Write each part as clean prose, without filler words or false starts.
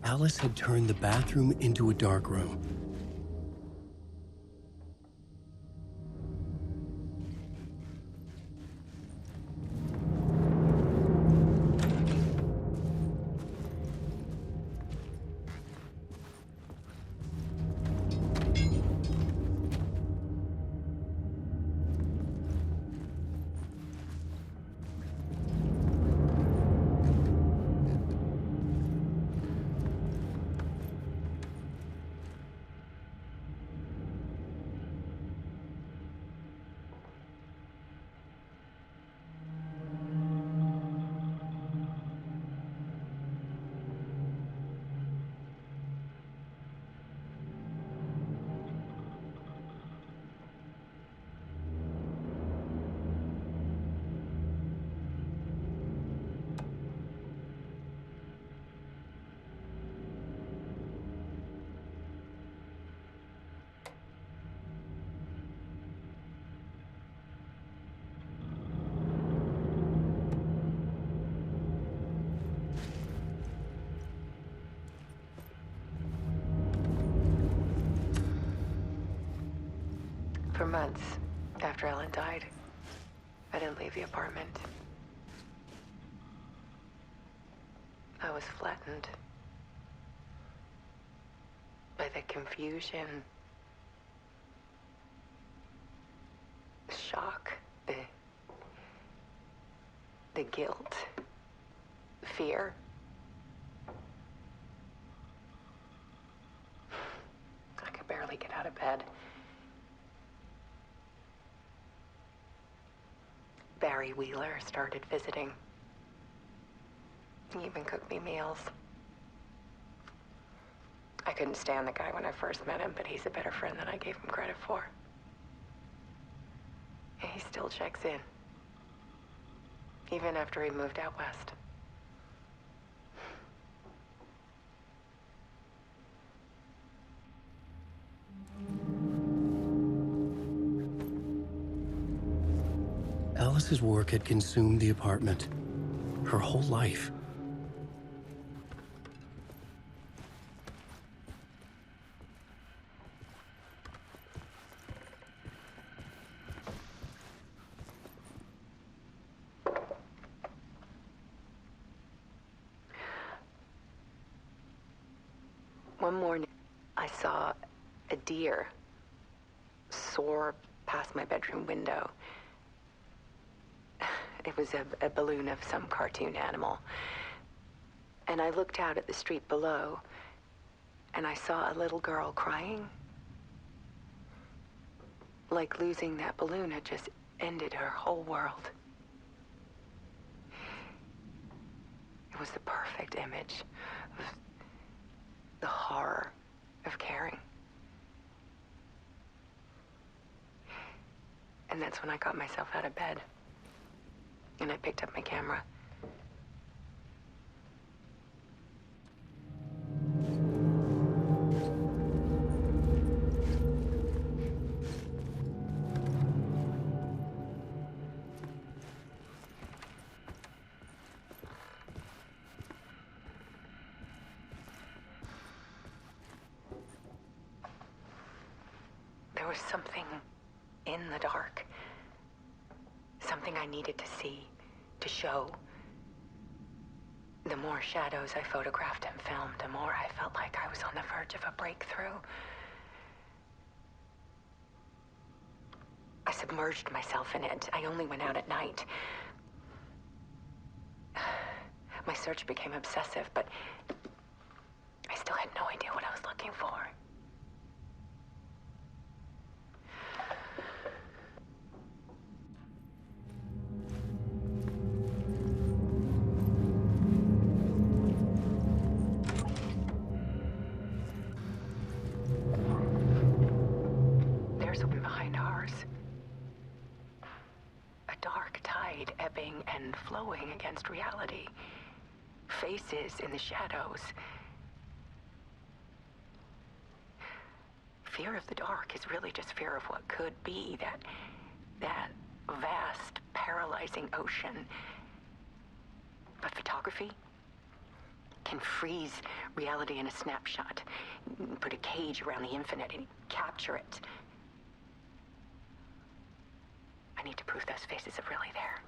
Alice had turned the bathroom into a dark room. For months after Ellen died, I didn't leave the apartment. I was flattened by the confusion, the shock, the guilt, the fear. I could barely get out of bed. Barry Wheeler started visiting. He even cooked me meals. I couldn't stand the guy when I first met him, but he's a better friend than I gave him credit for. And he still checks in, even after he moved out west. Alice's work had consumed the apartment, her whole life. One morning, I saw a deer soar past my bedroom window. It was a balloon of some cartoon animal. And I looked out at the street below, and I saw a little girl crying. Like losing that balloon had just ended her whole world. It was the perfect image of the horror of caring. And that's when I got myself out of bed. And I picked up my camera. There was something in the dark. Something I needed to see, to show. The more shadows I photographed and filmed, the more I felt like I was on the verge of a breakthrough. I submerged myself in it. I only went out at night. My search became obsessive, but I still had no idea what I was looking for. There's one behind ours. A dark tide ebbing and flowing against reality. Faces in the shadows. Fear of the dark is really just fear of what could be, that vast, paralyzing ocean. But photography? can freeze reality in a snapshot, put a cage around the infinite and capture it. I need to prove those faces are really there.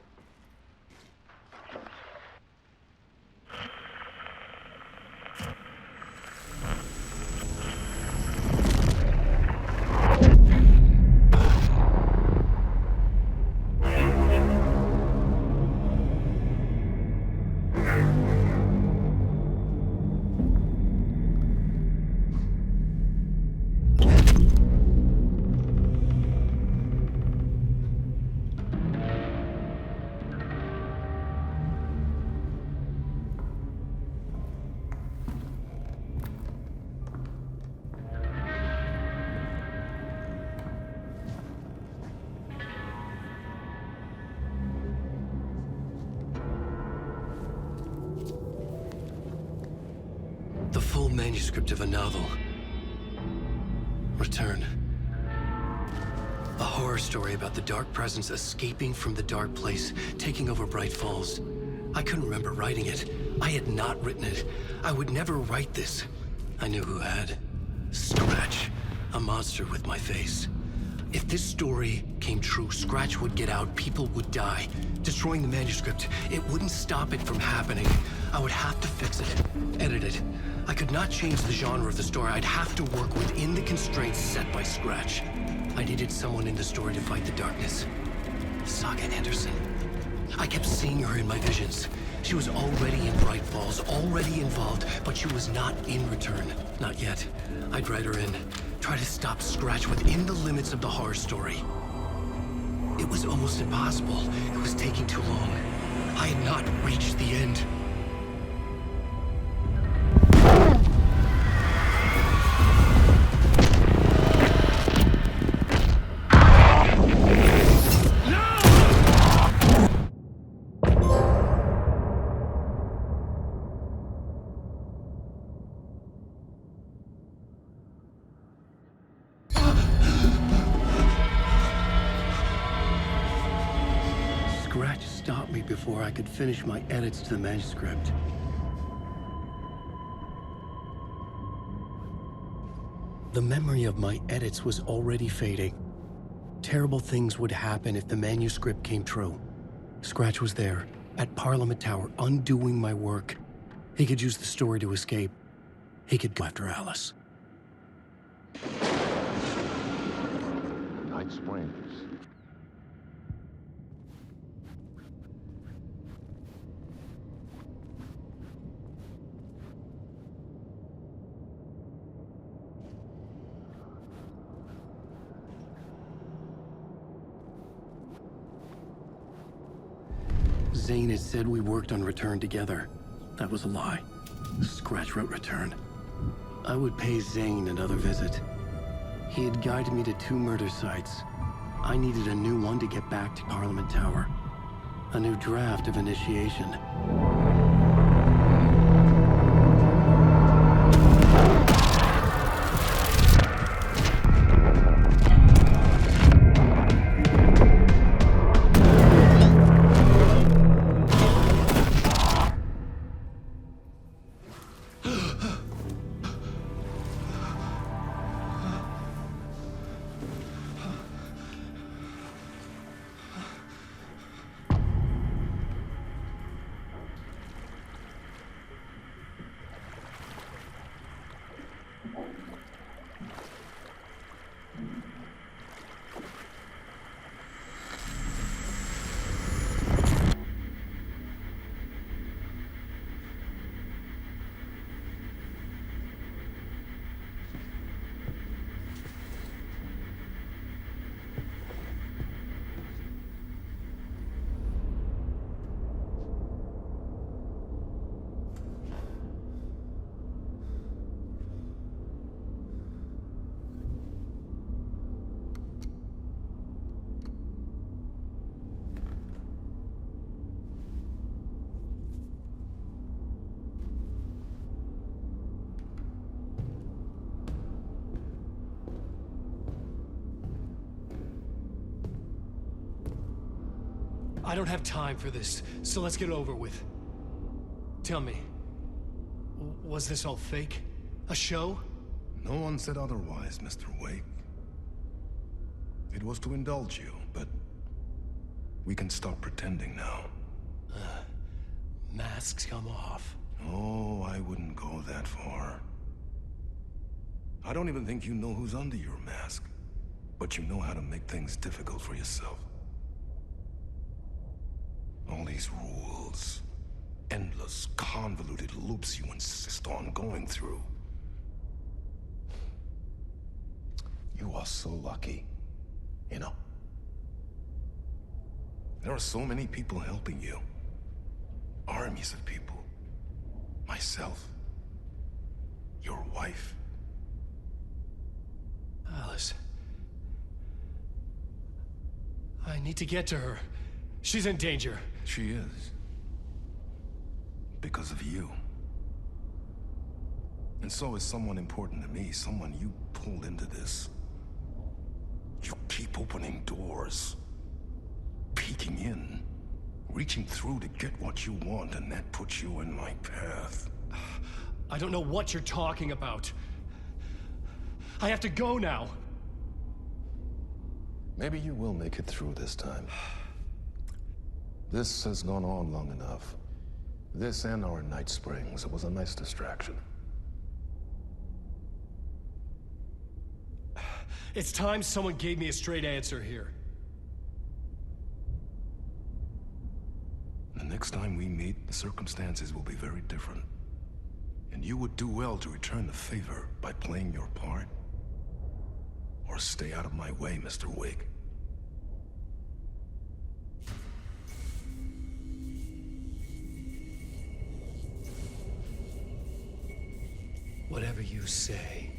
The full manuscript of a novel. Return. A horror story about the dark presence escaping from the dark place, taking over Bright Falls. I couldn't remember writing it. I had not written it. I would never write this. I knew who had. Scratch. A monster with my face. If this story came true, Scratch would get out, people would die. Destroying the manuscript, it wouldn't stop it from happening. I would have to fix it, edit it. I could not change the genre of the story. I'd have to work within the constraints set by Scratch. I needed someone in the story to fight the darkness. Saga Anderson. I kept seeing her in my visions. She was already in Bright Falls, already involved, but she was not in Return. Not yet. I'd write her in. Try to stop Scratch within the limits of the horror story. It was almost impossible. It was taking too long. I had not reached the end. Scratch stopped me before I could finish my edits to the manuscript. The memory of my edits was already fading. Terrible things would happen if the manuscript came true. Scratch was there, at Parliament Tower, undoing my work. He could use the story to escape. He could go after Alice. Night Springs. Zane had said we worked on Return together. That was a lie. Scratch wrote Return. I would pay Zane another visit. He had guided me to 2 murder sites. I needed a new one to get back to Parliament Tower. A new draft of initiation. I don't have time for this, so let's get it over with. Tell me, Was this all fake? A show? No one said otherwise, Mr. Wake. It was to indulge you, but we can stop pretending now. Masks come off. Oh, I wouldn't go that far. I don't even think you know who's under your mask, but you know how to make things difficult for yourself. All these rules, endless, convoluted loops you insist on going through. You are so lucky, you know. There are so many people helping you. Armies of people. Myself. Your wife. Alice. I need to get to her. She's in danger. She is. Because of you. And so is someone important to me, someone you pulled into this. You keep opening doors. Peeking in. Reaching through to get what you want, and that puts you in my path. I don't know what you're talking about. I have to go now. Maybe you will make it through this time. This has gone on long enough. This and our night springs. It was a nice distraction. It's time someone gave me a straight answer here. The next time we meet, the circumstances will be very different. And you would do well to return the favor by playing your part. Or stay out of my way, Mr. Wake. Whatever you say.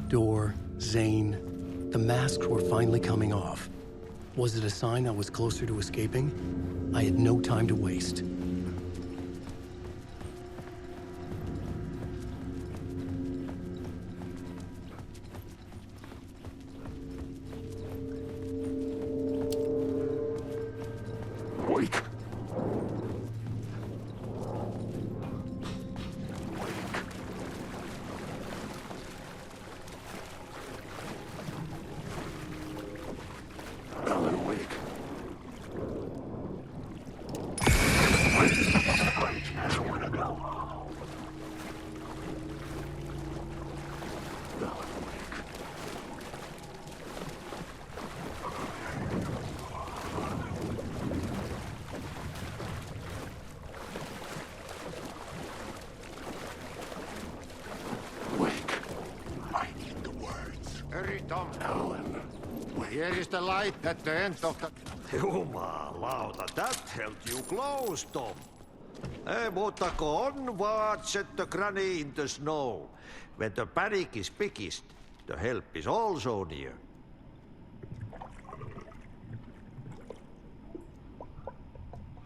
Door, Zane, the masks were finally coming off. Was it a sign I was closer to escaping? I had no time to waste. Wake! Alan Wake. Wake. I need the words. Hurry, Tom. Alan. Here is the light at the end of the... Jumalauta, that held you close, Tom. Mutta onwards set the granny in the snow. When the panic is biggest, the help is also near.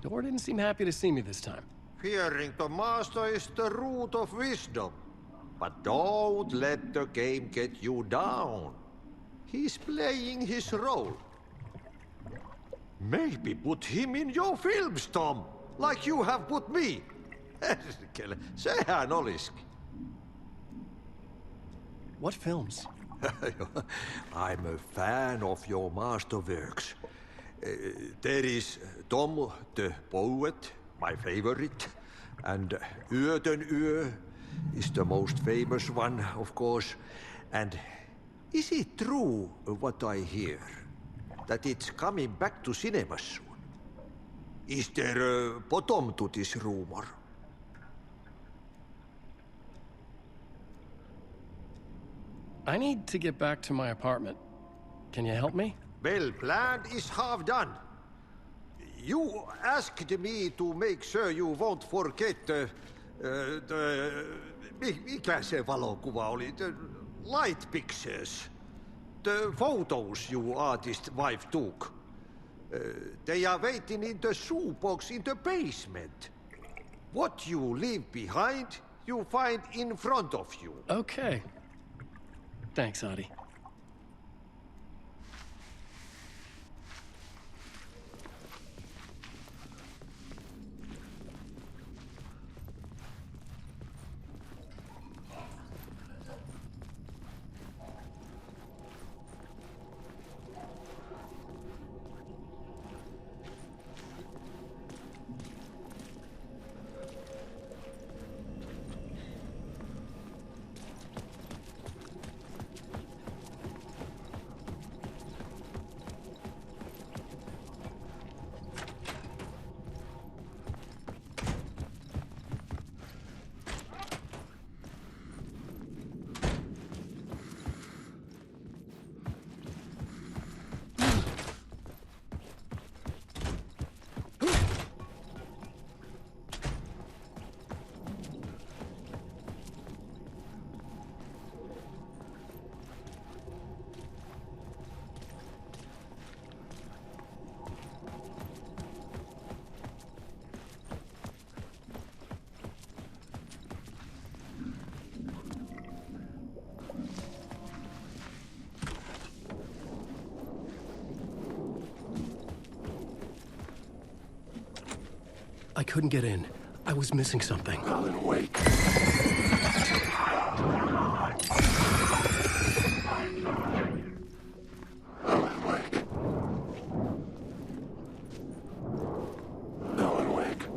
Door didn't seem happy to see me this time. Fearing the master is the root of wisdom. But don't let the game get you down. He's playing his role. Maybe put him in your films, Tom, like you have put me. Sehän olisikin. What films? I'm a fan of your masterworks. There is Tom the Poet, my favorite, and Yöten Yö is the most famous one, of course. And is it true what I hear, that it's coming back to cinemas soon? Is there a bottom to this rumor? I need to get back to my apartment. Can you help me? Well, plan is half done. You asked me to make sure you won't forget mikä se valokuva oli? The light pictures. The photos your artist wife took. They are waiting in the shoebox in the basement. What you leave behind, you find in front of you. Okay. Thanks, Adi. I couldn't get in. I was missing something. Alan Wake. Alan Wake. Alan Wake.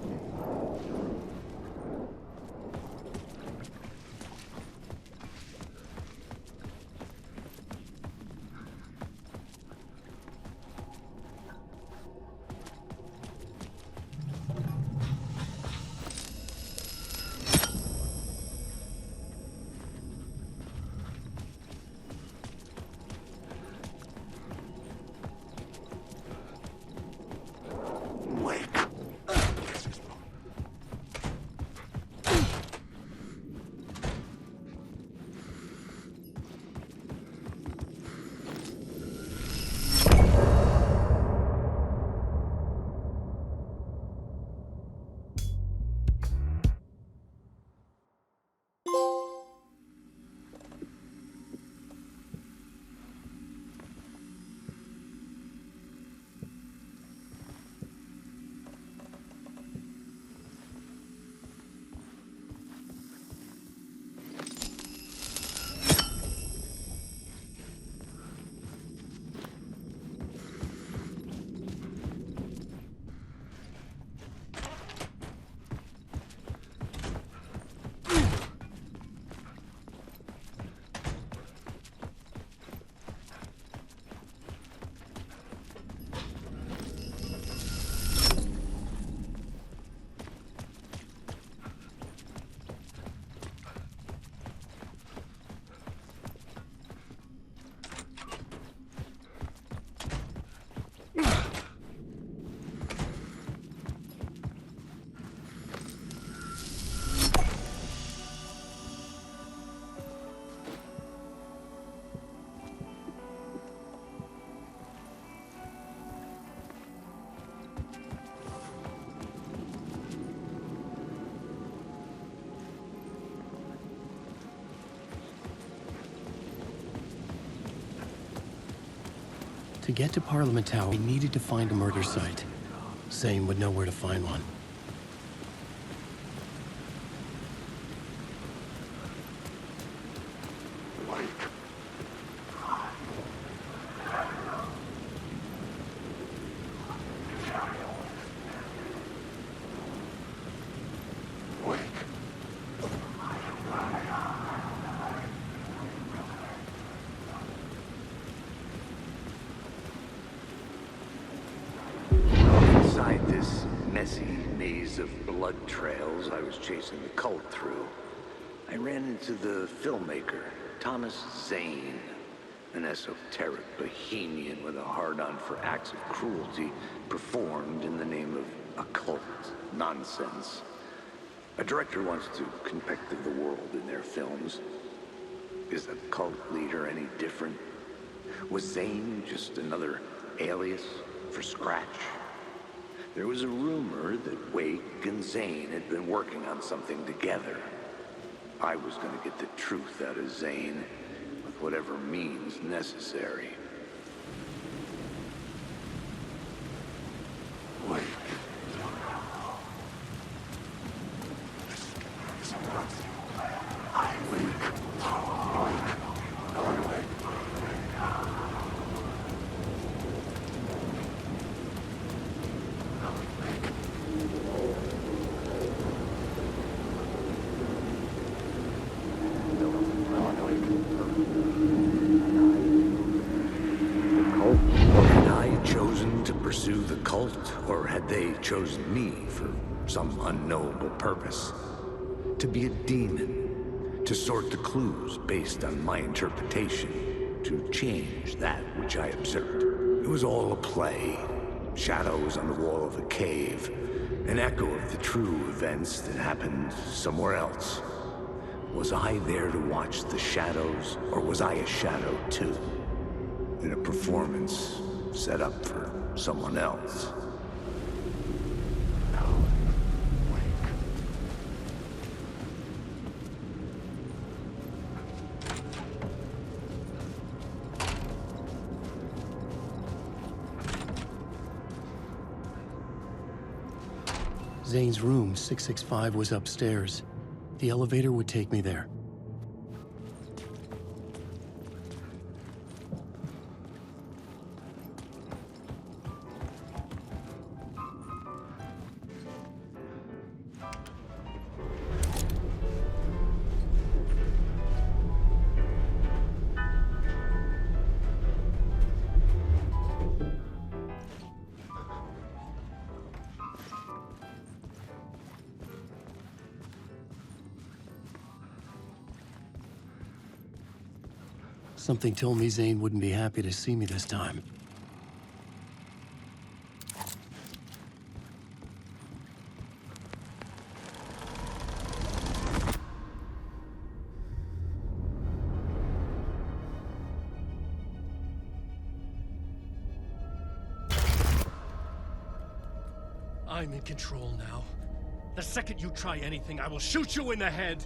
To get to Parliament Tower, we needed to find a murder site. Zane would know where to find one. Inside this messy maze of blood trails I was chasing the cult through, I ran into the filmmaker, Thomas Zane, an esoteric bohemian with a hard-on for acts of cruelty performed in the name of occult nonsense. A director wants to connect the world in their films. Is the cult leader any different? Was Zane just another alias for Scratch? There was a rumor that Wake and Zane had been working on something together. I was going to get the truth out of Zane with whatever means necessary. Wake. Or had they chosen me for some unknowable purpose? To be a demon, to sort the clues based on my interpretation, to change that which I observed. It was all a play. Shadows on the wall of a cave, an echo of the true events that happened somewhere else. Was I there to watch the shadows, or was I a shadow too? In a performance set up for someone else. Zane's room, 665, was upstairs. The elevator would take me there. Something told me Zane wouldn't be happy to see me this time. I'm in control now. The second you try anything, I will shoot you in the head.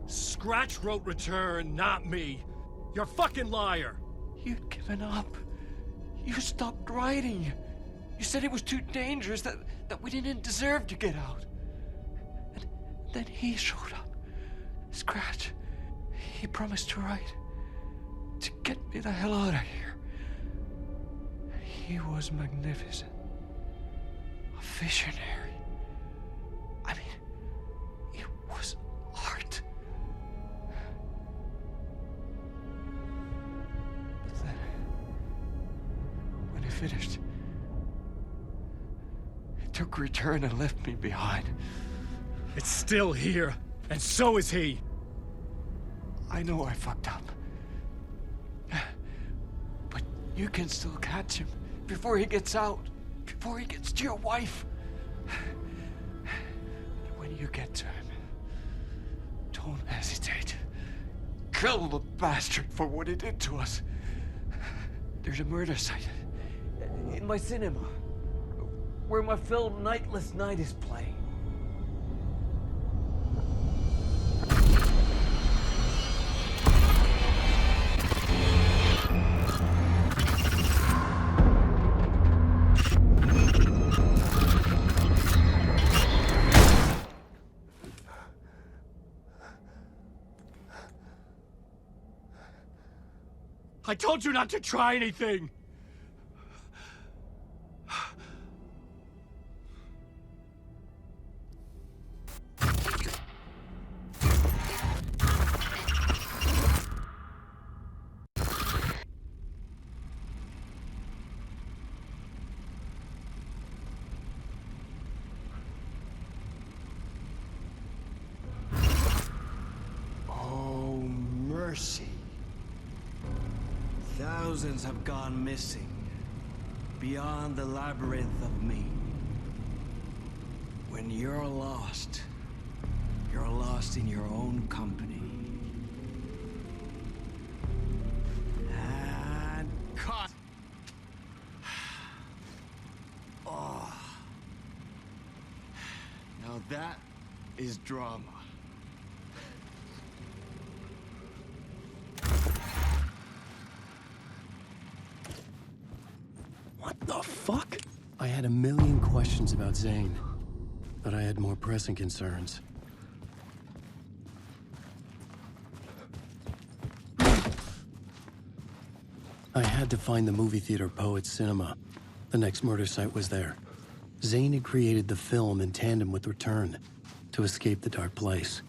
Scratch wrote return, not me. You're a fucking liar. You'd given up. You stopped writing. You said it was too dangerous, that we didn't deserve to get out. And then he showed up. Scratch. He promised to write. To get me the hell out of here. He was magnificent. A visionary. I mean, it was art. But then, when he finished, he took return and left me behind. It's still here, and so is he. I know I fucked up. But you can still catch him before he gets out, before he gets to your wife. When you get to him, don't hesitate. Kill the bastard for what he did to us. There's a murder site in my cinema where my film Nightless is playing. I told you not to try anything! Oh, mercy. Thousands have gone missing, beyond the labyrinth of me. When you're lost in your own company. And cut! Oh. Now that is drama. What the fuck? I had a million questions about Zane, but I had more pressing concerns. I had to find the movie theater Poets Cinema. The next murder site was there. Zane had created the film in tandem with Return to escape the dark place.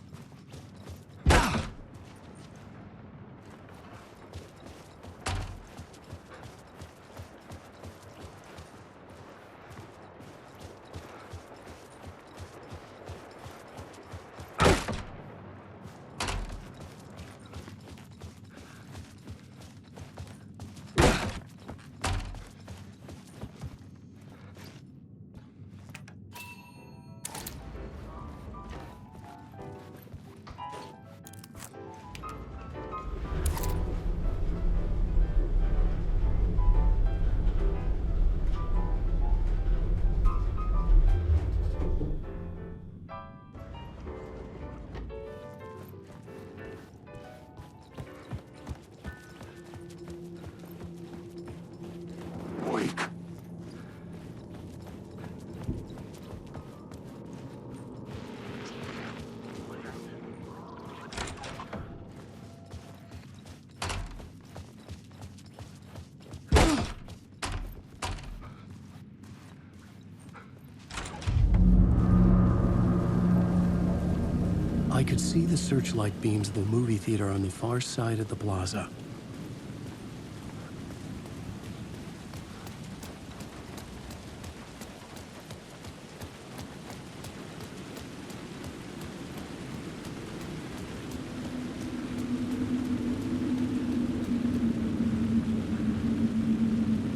I could see the searchlight beams of the movie theater on the far side of the plaza.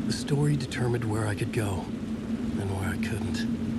The story determined where I could go and where I couldn't.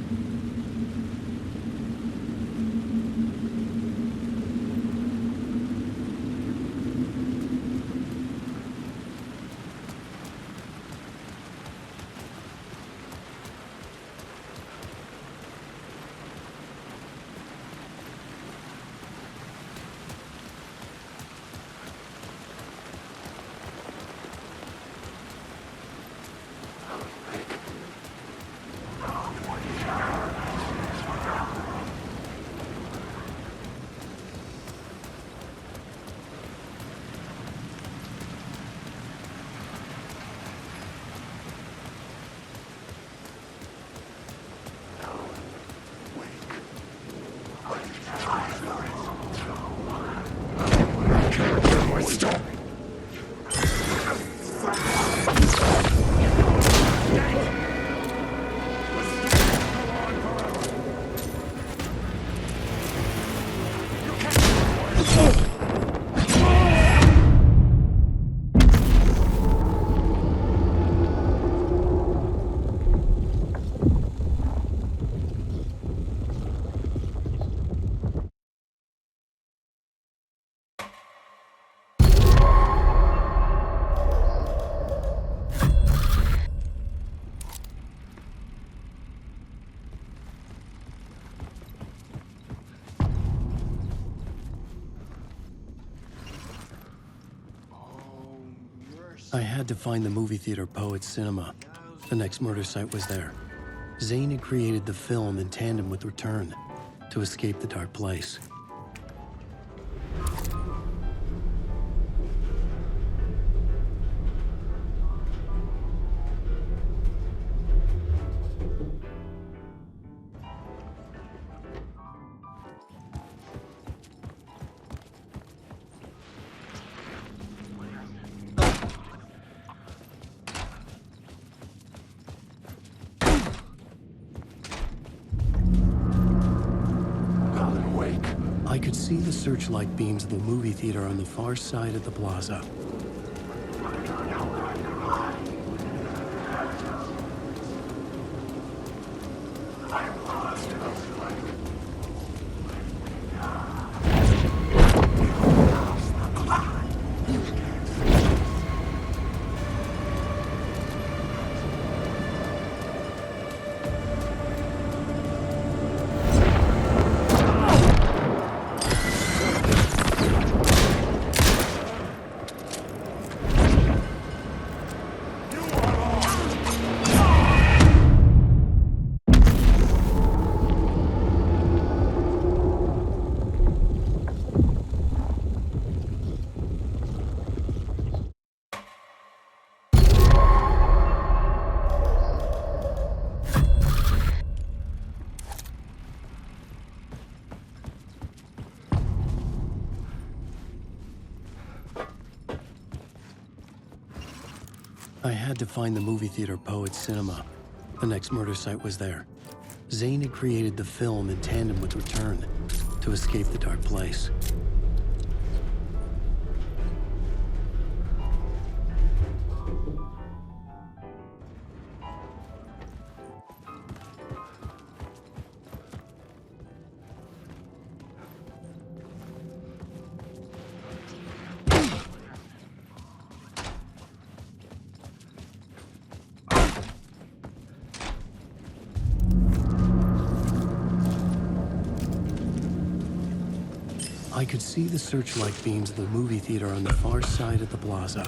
I had to find the movie theater Poets Cinema. The next murder site was there. Zane had created the film in tandem with Return to escape the dark place. I could see the searchlight beams of the movie theater on the far side of the plaza. I had to find the movie theater Poets Cinema. The next murder site was there. Zane had created the film in tandem with Return to escape the dark place. I could see the searchlight beams of the movie theater on the far side of the plaza.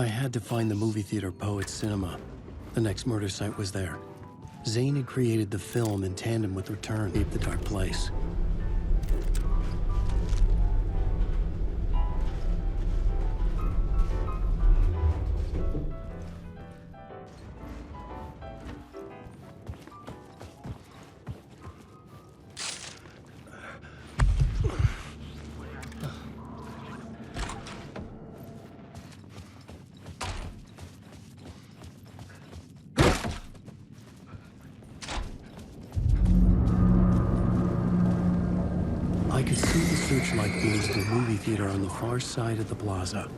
I had to find the movie theater Poets Cinema. The next murder site was there. Zane had created the film in tandem with Return, Escape the Dark Place. I could see the searchlight beams of the movie theater on the far side of the plaza.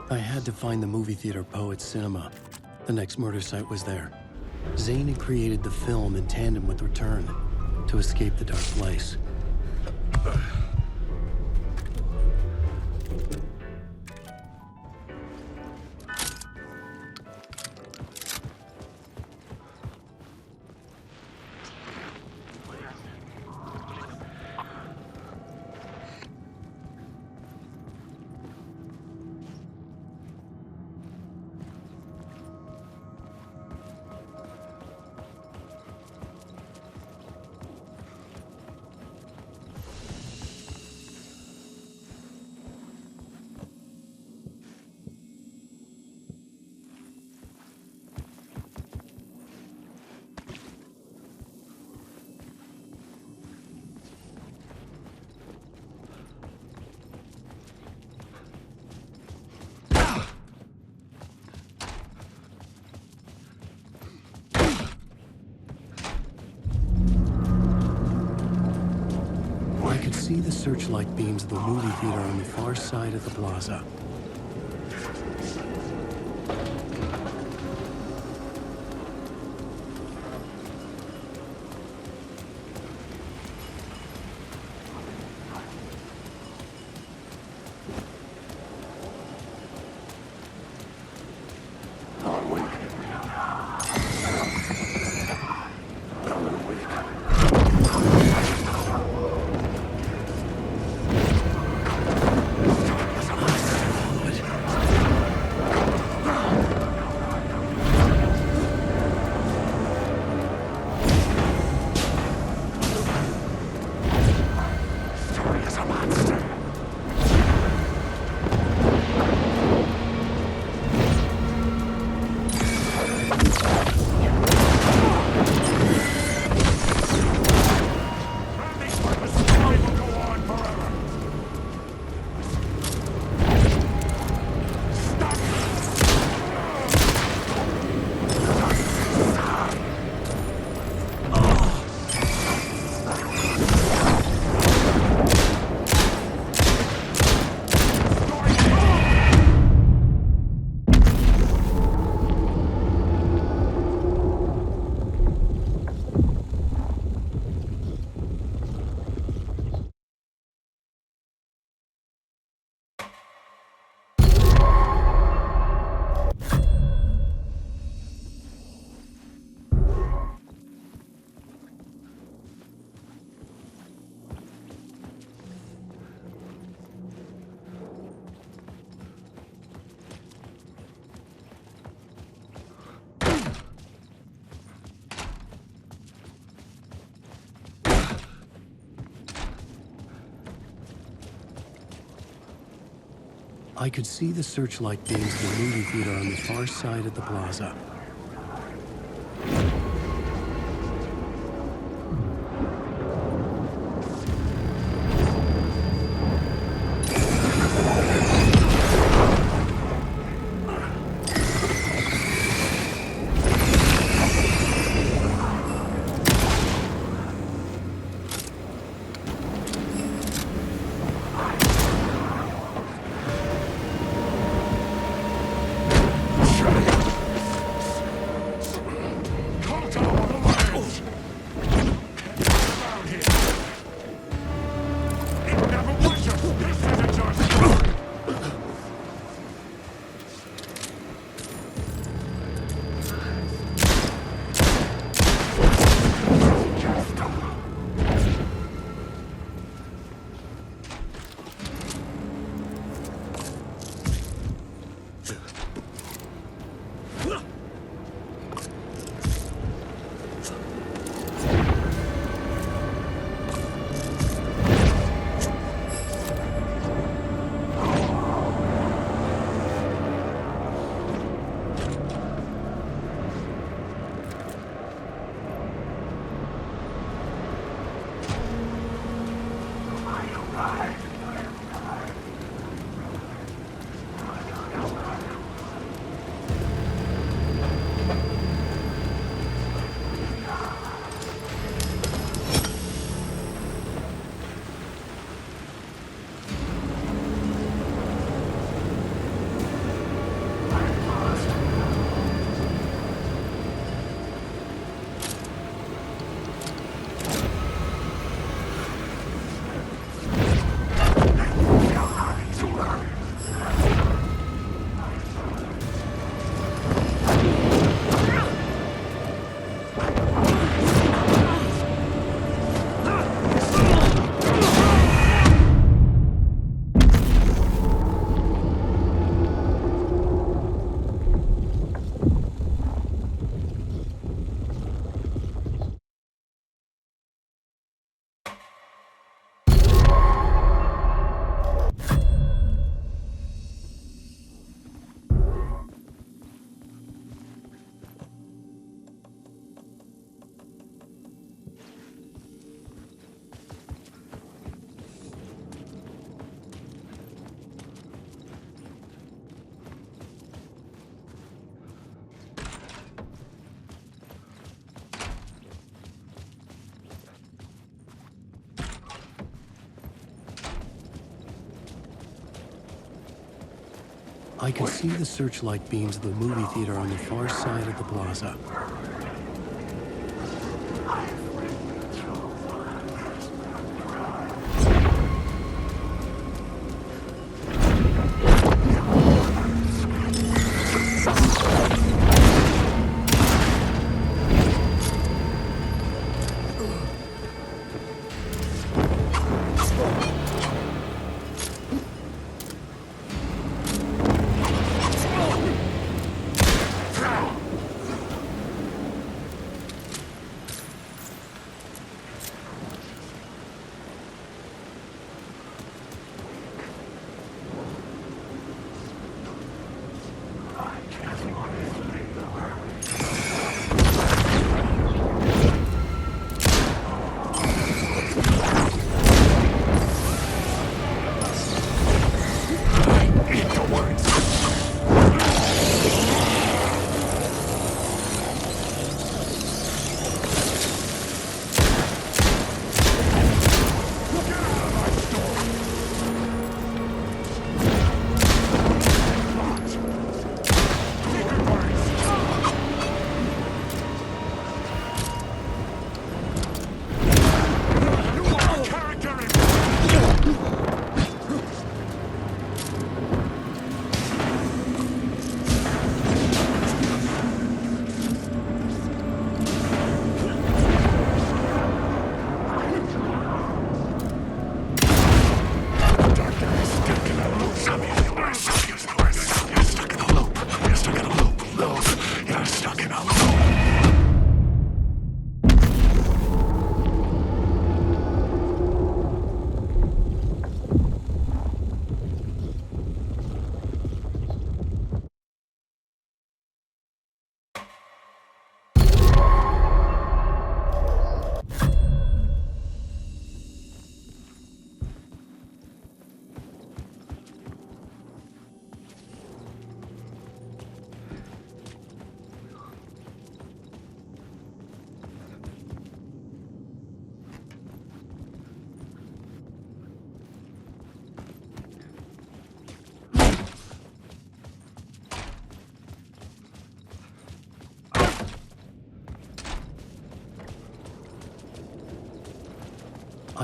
I had to find the movie theater Poets Cinema. The next murder site was there. Zane had created the film in tandem with Return to escape the dark place. I could see the searchlight beams of the movie theater on the far side of the plaza. I could see the searchlight beams of the movie theater on the far side of the plaza. I could see the searchlight beams of the movie theater on the far side of the plaza.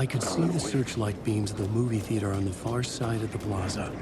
I could see the searchlight beams of the movie theater on the far side of the plaza.